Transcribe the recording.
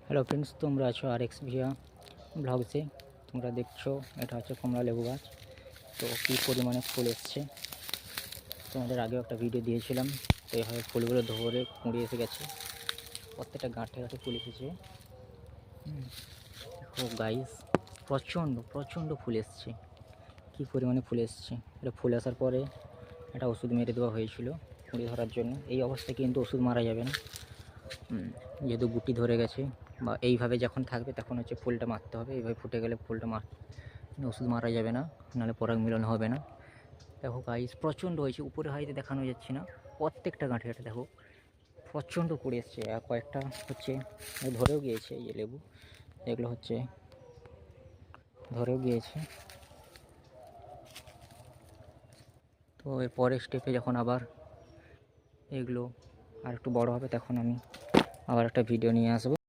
Hello friends, তোমরা আছো আর x Villa ব্লগসে। তোমরা দেখছো এটা হচ্ছে কমলা লেবু গাছ। তো কী পরিমাণে ফুল এসছে তোমাদের আগেও একটা ভিডিও দিয়েছিলাম। তো এইভাবে ফুলগুলো ধরে কুঁড়ি এসে গেছে, প্রত্যেকটা গাঁঠে গাঁঠে ফুল এসেছে। দেখো গাইস, প্রচণ্ড প্রচণ্ড ফুল এসছে, কী পরিমাণে ফুল এসছে। এটা ফুল আসার পরে একটা ওষুধ মেরে দেওয়া হয়েছিল কুঁড়ি ধরার জন্য। এই অবস্থায় কিন্তু ওষুধ মারা যাবে না, যেহেতু গুটি ধরে গেছে বা এইভাবে যখন থাকবে তখন হচ্ছে ফুলটা মারতে হবে। এইভাবে ফুটে গেলে ফুলটা ওষুধ মারা যাবে না, নাহলে পরাগ মিলন হবে না। দেখো গাইস, প্রচণ্ড হয়েছে, উপরে হাইতে দেখানো যাচ্ছে না। প্রত্যেকটা গাঁঠে গাঁঠে দেখো প্রচণ্ড করে এসছে। আর কয়েকটা হচ্ছে ধরেও গিয়েছে, এই যে লেবু এগুলো হচ্ছে ধরেও গিয়েছে। তো এর পরের স্টেপে যখন আবার এগুলো আর একটু বড় হবে তখন আমি আবার একটা ভিডিও নিয়ে আসবো।